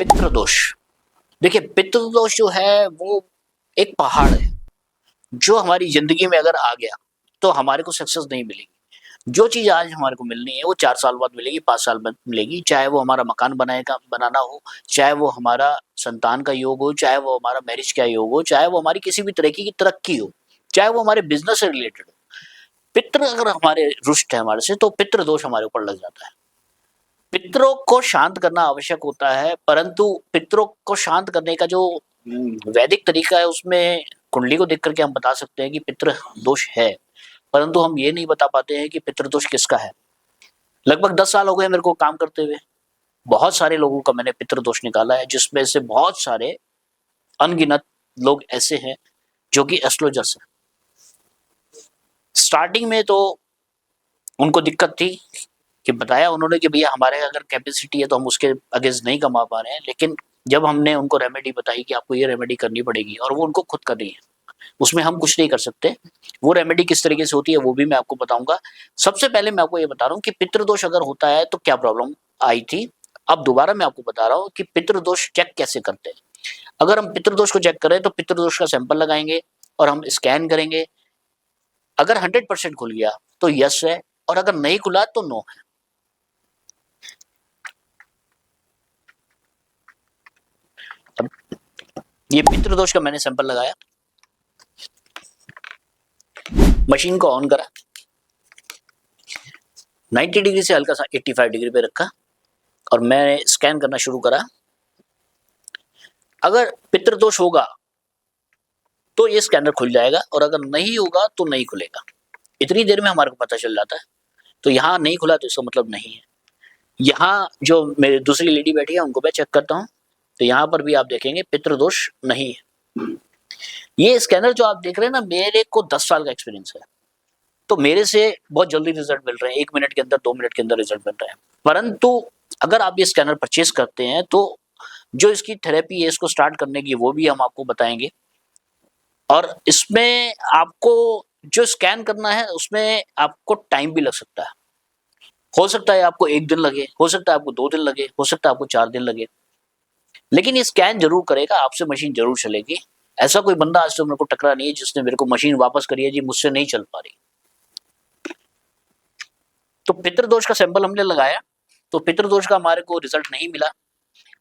पितृदोष। देखिए, पितृदोष जो है वो एक पहाड़ है, जो हमारी ज़िंदगी में अगर आ गया, तो हमारे को सक्सेस नहीं मिलेगी। जो चीज़ आज हमारे को मिलनी है, वो 4 साल बाद मिलेगी, 5 साल बाद मिलेगी, चाहे वो हमारा मकान बनाना हो, चाहे वो हमारा संतान का योग हो, चाहे वो हमारा मैरिज का योग हो, चाहे वो हमारी किसी भी तरीके की तरक्की हो, चाहे वो हमारे बिज़नेस से रिलेटेड हो। पितृ अगर हमारे रुष्ट है हमारे से, तो पितृ दोष हमारे ऊपर लग जाता है। पितरों को शांत करना आवश्यक होता है, परंतु पितरों को शांत करने का जो वैदिक तरीका है, उसमें कुंडली को देख करके हम बता सकते हैं कि पितृ दोष है, परंतु हम ये नहीं बता पाते हैं कि पितृ दोष किसका है। लगभग 10 साल हो गए मेरे को काम करते हुए। बहुत सारे लोगों का मैंने पितृ दोष निकाला है, जिसमें से बहुत सारे अनगिनत लोग ऐसे हैं जो कि एस्ट्रोलजर्स हैं। स्टार्टिंग में तो उनको दिक्कत थी कि बताया उन्होंने कि भैया हमारे अगर कैपेसिटी है तो हम उसके अगेंस्ट नहीं कमा पा रहे हैं, लेकिन जब हमने उनको रेमेडी बताई कि आपको ये रेमेडी करनी पड़ेगी, और वो उनको खुद करनी है, उसमें हम कुछ नहीं कर सकते। वो रेमेडी किस तरीके से होती है वो भी मैं आपको बताऊंगा। सबसे पहले मैं आपको ये बता रहा हूँ कि पितृदोष अगर होता है तो क्या प्रॉब्लम आई थी। अब दोबारा मैं आपको बता रहा हूँ कि पितृदोष चेक कैसे करते हैं। अगर हम पितृदोष को चेक करें तो पितृदोष का सैंपल लगाएंगे और हम स्कैन करेंगे। अगर 100% खुल गया तो यस है, और अगर नहीं खुला तो नो है। अब ये पितृदोष का मैंने सैंपल लगाया, मशीन को ऑन करा, 90 डिग्री से हल्का सा 85 डिग्री पे रखा और मैंने स्कैन करना शुरू करा। अगर पितृदोष होगा तो ये स्कैनर खुल जाएगा, और अगर नहीं होगा तो नहीं खुलेगा। इतनी देर में हमारे को पता चल जाता है। तो यहाँ नहीं खुला तो इसका मतलब नहीं है। यहाँ जो मेरी दूसरी लेडी बैठी है उनको मैं चेक करता हूँ, तो यहाँ पर भी आप देखेंगे पितृदोष नहीं है। ये स्कैनर जो आप देख रहे हैं ना, मेरे को 10 साल का एक्सपीरियंस है, तो मेरे से बहुत जल्दी रिजल्ट मिल रहे हैं। 1 मिनट के अंदर, 2 मिनट के अंदर रिजल्ट मिल रहे हैं। परंतु अगर आप ये स्कैनर परचेज करते हैं तो जो इसकी थेरेपी है इसको स्टार्ट करने की, वो भी हम आपको बताएंगे। और इसमें आपको जो स्कैन करना है उसमें आपको टाइम भी लग सकता है। हो सकता है आपको 1 दिन लगे, हो सकता है आपको 2 दिन लगे, हो सकता है आपको 4 दिन लगे, लेकिन ये स्कैन जरूर करेगा, आपसे मशीन जरूर चलेगी। ऐसा कोई बंदा आज तक मेरे को टकरा नहीं है जिसने मेरे को मशीन वापस करी है जी मुझसे नहीं चल पा रही। तो पितृदोष का सैंपल हमने लगाया, तो पितृदोष का हमारे को रिजल्ट नहीं मिला।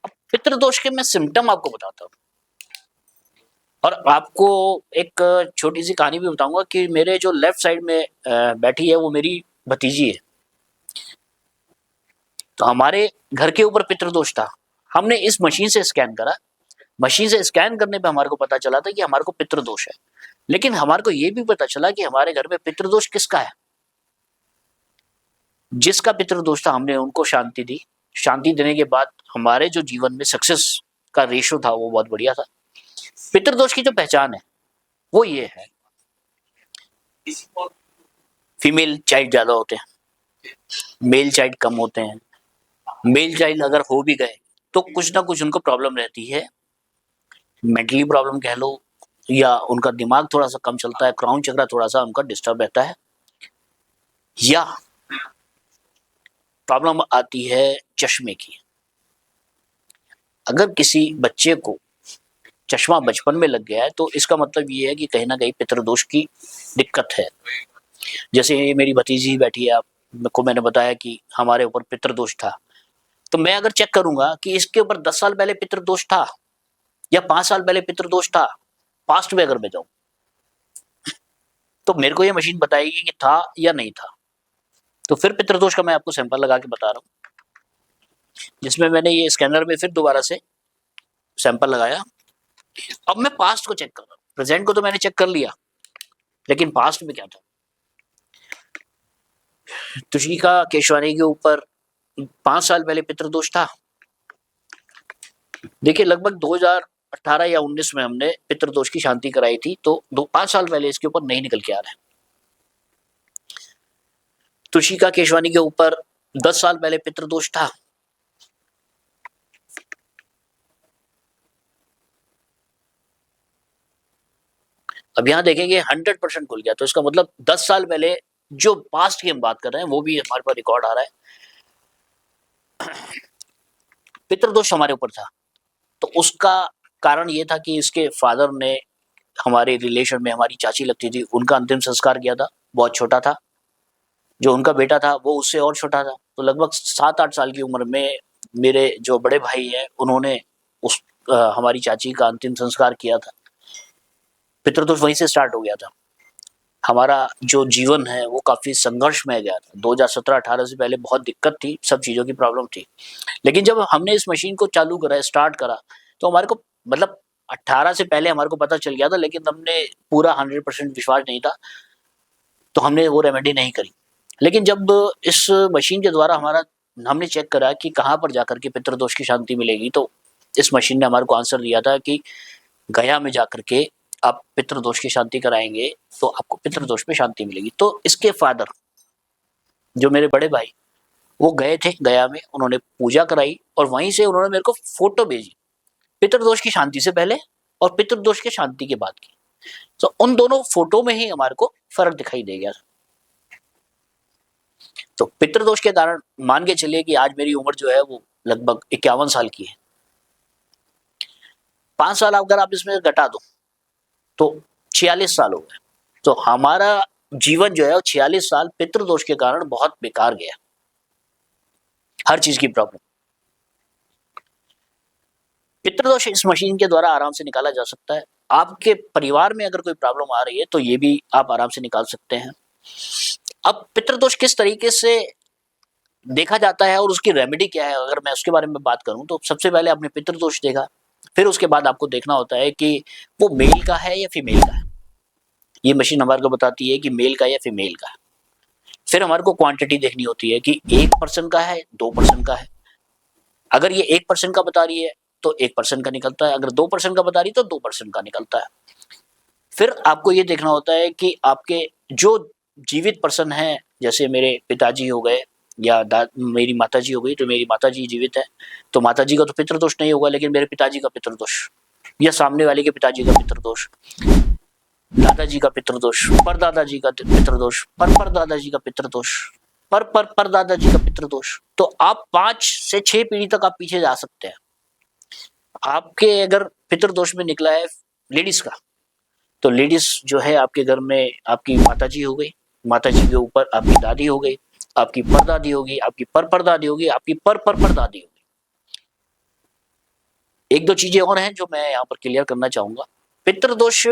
अब पितृदोष के मैं सिम्टम आपको बताता हूँ, और आपको एक छोटी सी कहानी भी बताऊंगा कि मेरे जो लेफ्ट साइड में बैठी है वो मेरी भतीजी है। तो हमारे घर के ऊपर पितृदोष था। हमने इस मशीन से स्कैन करा, मशीन से स्कैन करने पे हमारे को पता चला था कि हमारे को पितृदोष है। लेकिन हमारे को ये भी पता चला कि हमारे घर में पितृदोष किसका है। जिसका पितृदोष था हमने उनको शांति दी। शांति देने के बाद हमारे जो जीवन में सक्सेस का रेशो था वो बहुत बढ़िया था। पितृदोष की जो पहचान है वो ये है, फीमेल चाइल्ड ज्यादा होते हैं, मेल चाइल्ड कम होते हैं। मेल चाइल्ड अगर हो भी गए तो कुछ ना कुछ उनको प्रॉब्लम रहती है, मेंटली प्रॉब्लम कह लो, या उनका दिमाग थोड़ा सा कम चलता है, क्राउन चक्रा थोड़ा सा उनका डिस्टर्ब रहता है, या प्रॉब्लम आती है चश्मे की। अगर किसी बच्चे को चश्मा बचपन में लग गया है तो इसका मतलब ये है कि कहीं ना कहीं पितृदोष की दिक्कत है। जैसे ये मेरी भतीजी बैठी है, आपको मैंने बताया कि हमारे ऊपर पितृदोष था, तो मैं अगर चेक करूंगा कि इसके ऊपर 10 साल पहले पितृदोष था या 5 साल पहले पितृदोष था, पास्ट में अगर मैं जाऊं तो मेरे को ये मशीन बताएगी कि था या नहीं था। तो फिर पितृदोष का मैं आपको सैंपल लगा के बता रहा हूँ, जिसमें मैंने ये स्कैनर में फिर दोबारा से सैंपल लगाया। अब मैं पास्ट को चेक कर रहा हूँ। प्रेजेंट को तो मैंने चेक कर लिया, लेकिन पास्ट में क्या था। तुषिका केशवानी के ऊपर 5 साल पहले पितृदोष था। देखिए, लगभग 2018 या 19 में हमने पितृदोष की शांति कराई थी, तो 5 साल पहले इसके ऊपर नहीं निकल के आ रहा है। तुषिका केशवानी के ऊपर 10 साल पहले पितृदोष था। अब यहां देखेंगे 100% खुल गया, तो इसका मतलब 10 साल पहले जो पास्ट की हम बात कर रहे हैं वो भी हमारे पास रिकॉर्ड आ रहा है। पितृदोष हमारे ऊपर था, तो उसका कारण ये था कि इसके फादर ने हमारे रिलेशन में हमारी चाची लगती थी, उनका अंतिम संस्कार किया था, बहुत छोटा था। जो उनका बेटा था वो उससे और छोटा था। तो लगभग 7-8 साल की उम्र में मेरे जो बड़े भाई हैं उन्होंने उस हमारी चाची का अंतिम संस्कार किया था। पितृदोष वहीं से स्टार्ट हो गया था। हमारा जो जीवन है वो काफ़ी संघर्षमय गया था। 2017-18 से पहले बहुत दिक्कत थी, सब चीज़ों की प्रॉब्लम थी। लेकिन जब हमने इस मशीन को चालू करा, स्टार्ट करा, तो हमारे को मतलब 18 से पहले हमारे को पता चल गया था, लेकिन हमने पूरा 100% विश्वास नहीं था, तो हमने वो रेमेडी नहीं करी। लेकिन जब इस मशीन के द्वारा हमने चेक करा कि कहाँ पर जाकर के पितृदोष की शांति मिलेगी, तो इस मशीन ने हमारे को आंसर दिया था कि गया में जाकर के आप पितृदोष की शांति कराएंगे तो आपको पितृदोष में शांति मिलेगी। तो इसके फादर, जो मेरे बड़े भाई, वो गए थे गया में, उन्होंने पूजा कराई और वहीं से उन्होंने मेरे को फोटो भेजी, पितृदोष की शांति से पहले और पितृदोष की शांति के बाद की। तो उन दोनों फोटो में ही हमारे को फर्क दिखाई दे गया। तो पितृदोष के कारण मान के चलिए कि आज मेरी उम्र जो है वो लगभग 51 साल की है। 5 साल अगर आप इसमें घटा दो तो 46 साल हो गए। तो हमारा जीवन जो है वो 46 साल पितृदोष के कारण बहुत बेकार गया, हर चीज की प्रॉब्लम। पितृदोष इस मशीन के द्वारा आराम से निकाला जा सकता है। आपके परिवार में अगर कोई प्रॉब्लम आ रही है तो ये भी आप आराम से निकाल सकते हैं। अब पितृदोष किस तरीके से देखा जाता है और उसकी रेमेडी क्या है, अगर मैं उसके बारे में बात करूं तो सबसे पहले आपने पितृदोष देखा, फिर उसके बाद आपको देखना होता है कि वो मेल का है या फीमेल का है। ये मशीन हमारे को बताती है कि मेल का या फीमेल का है। फिर हमारे को क्वांटिटी देखनी होती है कि 1% का है, 2% का है। अगर ये 1% का बता रही है तो 1% का निकलता है, अगर 2% का बता रही है तो 2% का निकलता है। फिर आपको ये देखना होता है कि आपके जो जीवित पर्सन है, जैसे मेरे पिताजी हो गए या मेरी माताजी हो गई, तो मेरी माताजी जीवित है तो माताजी का तो पितृदोष नहीं होगा, लेकिन मेरे पिताजी का पितृदोष या सामने वाले के पिताजी का पितृदोष, दादाजी का पितृदोष, परदादाजी का पितृदोष, परदादाजी का पितृदोष, परदादाजी का पितृदोष। तो आप 5 से 6 पीढ़ी तक आप पीछे जा सकते हैं। आपके अगर पितृदोष में निकला है लेडीज का, तो लेडीज जो है आपके घर में आपकी माताजी हो गई, माताजी के ऊपर आपकी दादी हो गई, आपकी परदादी होगी, आपकी परदादी होगी, आपकी परदादी होगी। एक दो चीजें और हैं जो मैं यहाँ पर क्लियर करना चाहूंगा। पितृदोष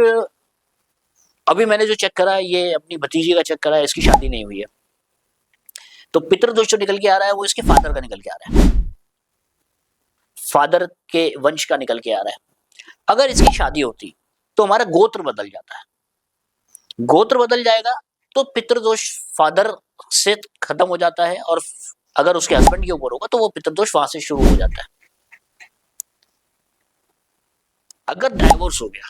अभी मैंने जो चेक करा, ये अपनी भतीजी का चेक करा है, इसकी शादी नहीं हुई है, तो पितृदोष जो निकल के आ रहा है वो इसके फादर का निकल के आ रहा है, फादर के वंश का निकल के आ रहा है। अगर इसकी शादी होती तो हमारा गोत्र बदल जाता है, गोत्र बदल जाएगा तो पितृदोष फादर से खत्म हो जाता है, और अगर उसके हस्बैंड के ऊपर होगा तो वो पितृदोष वहां से शुरू हो जाता है। अगर डाइवोर्स हो गया,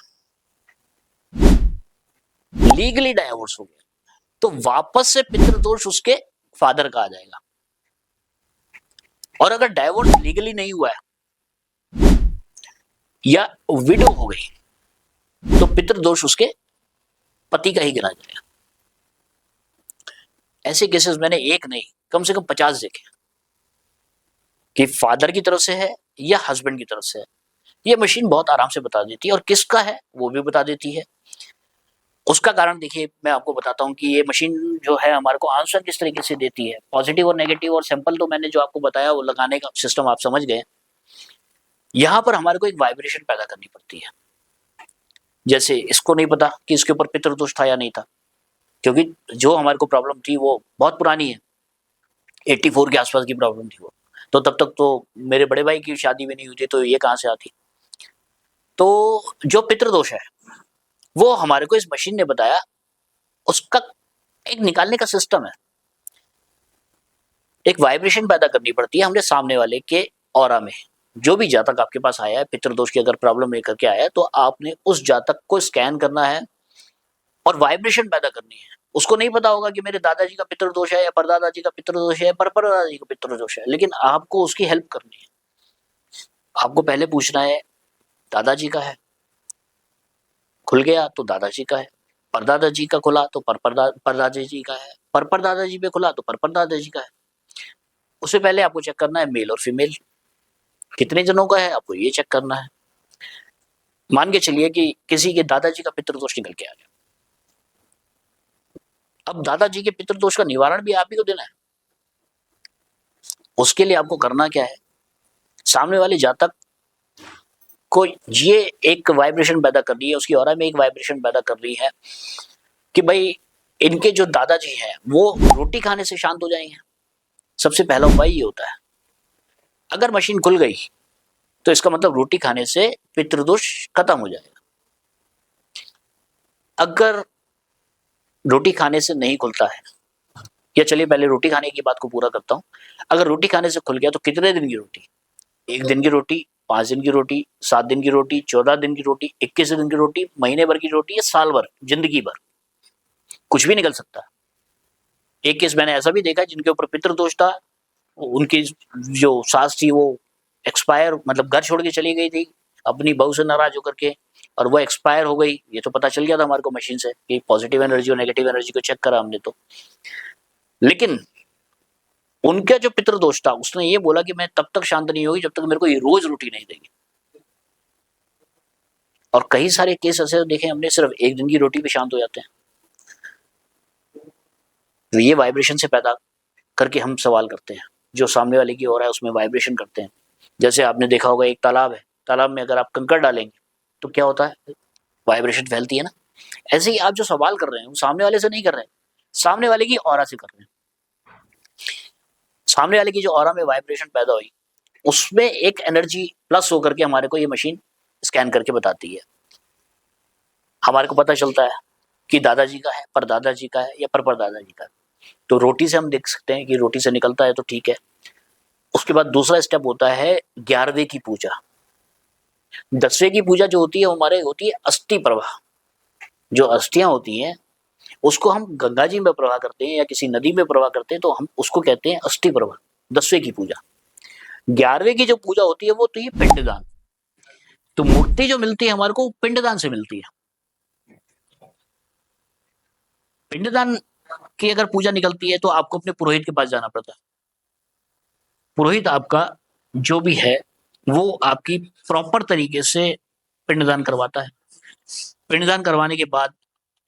लीगली डाइवोर्स हो गया, तो वापस से पितृदोष उसके फादर का आ जाएगा। और अगर डाइवोर्स लीगली नहीं हुआ है या विडो हो गई तो पितृदोष उसके पति का ही गिना जाएगा। ऐसे केसेस मैंने एक नहीं कम से कम 50 देखे कि फादर की तरफ से है या हस्बैंड की तरफ से है। ये मशीन बहुत आराम से बता देती है, और किसका है वो भी बता देती है। उसका कारण देखिए, मैं आपको बताता हूँ कि ये मशीन जो है हमारे को आंसर किस तरीके से देती है, पॉजिटिव और नेगेटिव और सैंपल तो मैंने जो आपको बताया वो लगाने का सिस्टम आप समझ गए। यहाँ पर हमारे को एक वाइब्रेशन पैदा करनी पड़ती है। जैसे इसको नहीं पता कि इसके ऊपर पितृदोष था या नहीं था, क्योंकि जो हमारे को प्रॉब्लम थी वो बहुत पुरानी है, 84 के आसपास की प्रॉब्लम थी वो, तो तब तक तो मेरे बड़े भाई की शादी भी नहीं हुई थी, तो ये कहाँ से आती। तो जो पितृदोष है वो हमारे को इस मशीन ने बताया, उसका एक निकालने का सिस्टम है। एक वाइब्रेशन पैदा करनी पड़ती है हमने सामने वाले के ऑरा में। जो भी जातक आपके पास आया है पितृदोष की अगर प्रॉब्लम लेकर के आया है, तो आपने उस जातक को स्कैन करना है और वाइब्रेशन पैदा करनी है। उसको नहीं पता होगा कि मेरे दादाजी का पितृदोष है या परदादाजी का पितृदोष है या परदादाजी का पितृदोष है, लेकिन आपको उसकी हेल्प करनी है। आपको पहले पूछना है दादाजी का है, खुल गया तो दादाजी का है, परदादाजी का खुला तो परदादाजी का है, परदादाजी पे खुला तो परदादाजी का है। उससे पहले आपको चेक करना है मेल और फीमेल कितने जनों का है, आपको ये चेक करना है। मान के चलिए कि किसी के दादाजी का पितृदोष निकल के आ गया। अब दादाजी के पितृदोष का निवारण भी आप ही को देना है। उसके लिए आपको करना क्या है, सामने वाले जातक को ये एक वाइब्रेशन पैदा कर रही है, उसकी ऑरा में एक वाइब्रेशन पैदा कर रही है कि भाई इनके जो दादाजी हैं वो रोटी खाने से शांत हो जाएंगे। सबसे पहला उपाय ये होता है। अगर मशीन खुल गई तो इसका मतलब रोटी खाने से पितृदोष खत्म हो जाएगा। अगर रोटी खाने से नहीं खुलता है, या चलिए पहले रोटी खाने की बात को पूरा करता हूं। अगर रोटी खाने से खुल गया तो कितने दिन की रोटी? 1 दिन की रोटी, 5 दिन की रोटी, 7 दिन की रोटी, 14 दिन की रोटी, 21 दिन की रोटी, महीने भर की रोटी, या साल भर, जिंदगी भर, कुछ भी निकल सकता है। एक केस मैंने ऐसा भी देखा है जिनके ऊपर पितृदोष था, उनकी जो सास थी वो एक्सपायर, मतलब घर छोड़ के चली गई थी अपनी बहू से नाराज होकर के, और वो एक्सपायर हो गई। ये तो पता चल गया था हमारे को मशीन से कि पॉजिटिव एनर्जी और नेगेटिव एनर्जी को चेक करा हमने तो। लेकिन उनका जो पितृदोष था, उसने ये बोला कि मैं तब तक शांत नहीं होगी जब तक मेरे को ये रोज रोटी नहीं देगी। और कई सारे केस ऐसे देखे हमने, सिर्फ 1 दिन की रोटी पे शांत हो जाते हैं। तो ये वाइब्रेशन से पैदा करके हम सवाल करते हैं, जो सामने वाले की हो रहा है उसमें वाइब्रेशन करते हैं। जैसे आपने देखा होगा एक तालाब है, तालाब में अगर आप कंकड़ डालेंगे तो क्या होता है, वाइब्रेशन फैलती है ना। ऐसे ही आप जो सवाल कर रहे हैं वो सामने वाले से नहीं कर रहे हैं, सामने वाले की ऑरा से कर रहे हैं। सामने वाले की जो ऑरा में वाइब्रेशन पैदा हुई, उसमें एक एनर्जी प्लस होकर के हमारे को ये मशीन स्कैन करके बताती है। हमारे को पता चलता है कि दादाजी का है, परदादाजी का है, या परदादाजी का है। तो रोटी से हम देख सकते हैं कि रोटी से निकलता है तो ठीक है। उसके बाद दूसरा स्टेप होता है 11वें की पूजा। 10वें की पूजा जो होती है हमारे होती है अस्थि प्रवाह। जो अस्थियां होती हैं उसको हम गंगा जी में प्रवाह करते हैं या किसी नदी में प्रवाह करते हैं, तो हम उसको कहते हैं अस्थि प्रवाह। 10वें की पूजा। 11वें की जो पूजा होती है वो तो ये पिंडदान। तो मुक्ति जो मिलती है हमारे को पिंडदान से मिलती है। पिंडदान की अगर पूजा निकलती है तो आपको अपने पुरोहित के पास जाना पड़ता है। पुरोहित आपका जो भी है वो आपकी प्रॉपर तरीके से पिंडदान करवाता है। पिंडदान करवाने के बाद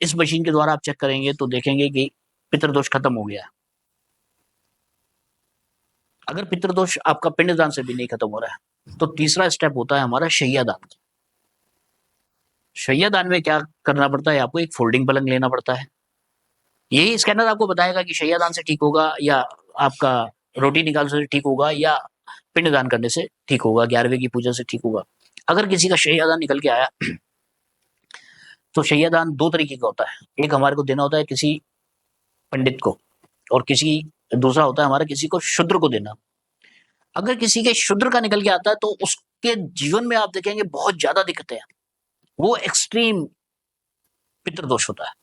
इस मशीन के द्वारा आप चेक करेंगे तो देखेंगे कि पितृदोष खत्म हो गया। अगर पितृदोष आपका पिंडदान से भी नहीं खत्म हो रहा है तो तीसरा स्टेप होता है हमारा शैय्यादान। शैय्यादान में क्या करना पड़ता है, आपको एक फोल्डिंग पलंग लेना पड़ता है। यही स्कैनर आपको बताएगा कि शैय्यादान से ठीक होगा, या आपका रोटी निकालने से ठीक होगा, या पिंडदान करने से ठीक होगा, 11वें की पूजा से ठीक होगा। अगर किसी का शैय्यादान निकल के आया तो शैय्यादान 2 तरीके का होता है। एक हमारे को देना होता है किसी पंडित को, और दूसरा होता है हमारा किसी को शूद्र को देना। अगर किसी के शूद्र का निकल के आता है तो उसके जीवन में आप देखेंगे बहुत ज्यादा दिक्कतें हैं। वो एक्सट्रीम पितृदोष होता है।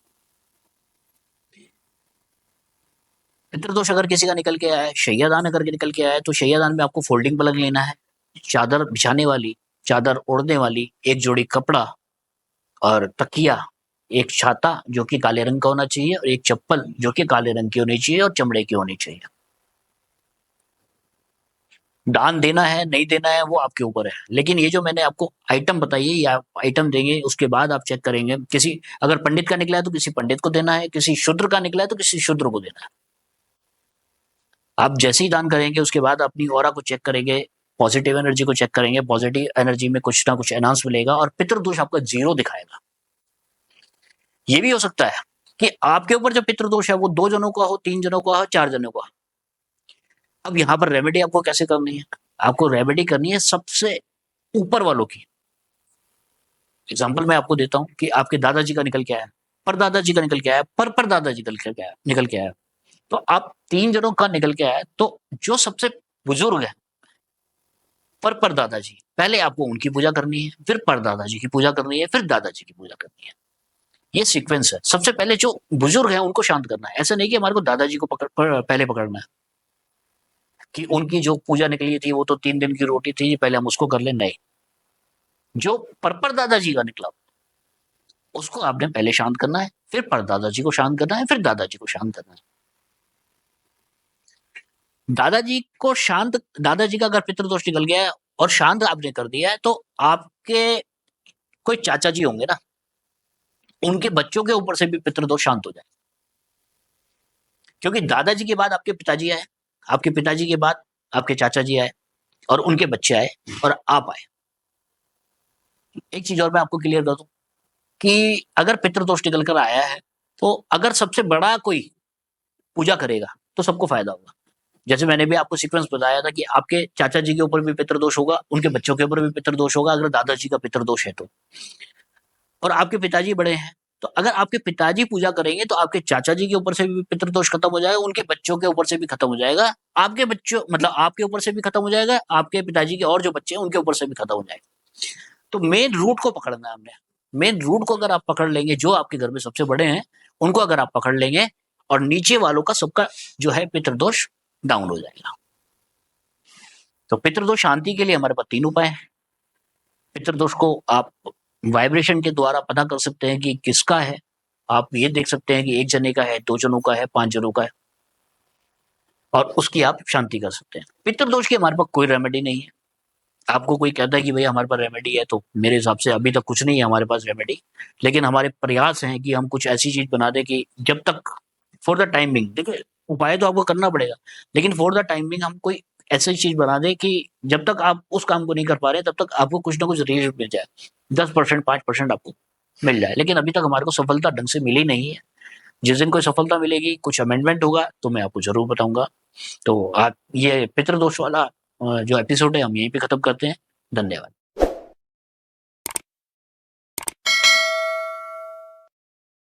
पितृदोष अगर किसी का निकल के आया है, शैय्यादान अगर निकल के आया है, तो शैय्यादान में आपको फोल्डिंग पलंग लेना है, चादर बिछाने वाली, चादर ओढ़ने वाली, एक जोड़ी कपड़ा और तकिया, एक छाता जो कि काले रंग का होना चाहिए, और एक चप्पल जो कि काले रंग की होनी चाहिए और चमड़े की होनी चाहिए। दान देना है नहीं देना है वो आपके ऊपर है, लेकिन ये जो मैंने आपको आइटम बताई है, या आइटम देंगे उसके बाद आप चेक करेंगे। किसी अगर पंडित का निकला है तो किसी पंडित को देना है, किसी शूद्र का निकला है तो किसी शूद्र को देना है। आप जैसे ही दान करेंगे उसके बाद अपनी ऑरा को चेक करेंगे, पॉजिटिव एनर्जी को चेक करेंगे, पॉजिटिव एनर्जी में कुछ ना कुछ एनहांस मिलेगा और पितृदोष आपका 0 दिखाएगा। ये भी हो सकता है कि आपके ऊपर जो पितृदोष है वो 2 जनों का हो, 3 जनों का हो, 4 जनों का हो। अब यहाँ पर रेमेडी आपको कैसे करनी है, आपको रेमेडी करनी है सबसे ऊपर वालों की। एग्जाम्पल मैं आपको देता हूँ कि आपके दादाजी का निकल के आया, परदादाजी का निकल के आया, परदादाजी निकल के आया, तो आप 3 जनों का निकल के आया, तो जो सबसे बुजुर्ग है परदादाजी, पहले आपको उनकी पूजा करनी है, फिर परदादाजी की पूजा करनी है, फिर दादाजी की पूजा करनी है। ये सीक्वेंस है। सबसे पहले जो बुजुर्ग है उनको शांत करना है। ऐसा नहीं कि हमारे को दादाजी को पहले पकड़ना है कि उनकी जो पूजा निकली थी वो तो 3 दिन की रोटी थी, पहले हम उसको कर ले। नहीं, जो परदादाजी का निकला उसको आपने पहले शांत करना है, फिर परदादाजी को शांत करना है, फिर दादाजी को शांत करना है। दादाजी का अगर पितृदोष निकल गया है और शांत आपने कर दिया है तो आपके कोई चाचा जी होंगे ना, उनके बच्चों के ऊपर से भी पितृदोष शांत हो जाए, क्योंकि दादाजी के बाद आपके पिताजी आए, आपके पिताजी के बाद आपके चाचा जी आए, और उनके बच्चे आए, और आप आए। एक चीज और मैं आपको क्लियर कर दूं कि अगर पितृदोष निकल कर आया है, तो अगर सबसे बड़ा कोई पूजा करेगा तो सबको फायदा होगा। जैसे मैंने भी आपको सीक्वेंस बताया था कि आपके चाचा जी के ऊपर भी पितृदोष होगा, उनके बच्चों के ऊपर भी पितृदोष होगा अगर दादाजी का पितृदोष है तो, और आपके पिताजी बड़े हैं, तो अगर आपके पिताजी पूजा करेंगे तो आपके चाचा जी के ऊपर से भी पितृदोष खत्म हो जाएगा, उनके बच्चों के ऊपर से भी खत्म हो जाएगा, आपके बच्चों मतलब आपके ऊपर से भी खत्म हो जाएगा, आपके पिताजी के और जो बच्चे हैं उनके ऊपर से भी खत्म हो जाएगा। तो मेन रूट को पकड़ना है हमने। मेन रूट को अगर आप पकड़ लेंगे, जो आपके घर में सबसे बड़े हैं उनको अगर आप पकड़ लेंगे, और नीचे वालों का सबका जो है पितृदोष डाउन हो जाएगा। तो पितृदोष शांति के लिए हमारे पास 3 उपाय हैं। पितृदोष को आप वाइब्रेशन के द्वारा पता कर सकते हैं कि किसका है। आप ये देख सकते हैं कि 1 जने का है, 2 जनों का है, 5 जनों का है, और उसकी आप शांति कर सकते हैं। पितृदोष की हमारे पास कोई रेमेडी नहीं है। आपको कोई कहता है कि भैया हमारे पास रेमेडी है, तो मेरे हिसाब से अभी तक कुछ नहीं है हमारे पास रेमेडी। लेकिन हमारे प्रयास हैं कि हम कुछ ऐसी चीज बना दें कि जब तक फॉर द टाइम बिंग, देखिए उपाय तो आपको करना पड़ेगा, लेकिन फॉर द टाइम बिंग हम कोई ऐसी चीज बना दें कि जब तक आप उस काम को नहीं कर पा रहे तब तक आपको कुछ ना कुछ रिलीफ मिल जाए, 10% 5% आपको मिल जाए। लेकिन अभी तक हमारे को सफलता ढंग से मिली नहीं है। जिस दिन कोई सफलता मिलेगी, कुछ अमेंडमेंट होगा, तो मैं आपको जरूर बताऊंगा। तो आप ये पितृदोष वाला जो एपिसोड है हम यहीं पे खत्म करते हैं। धन्यवाद।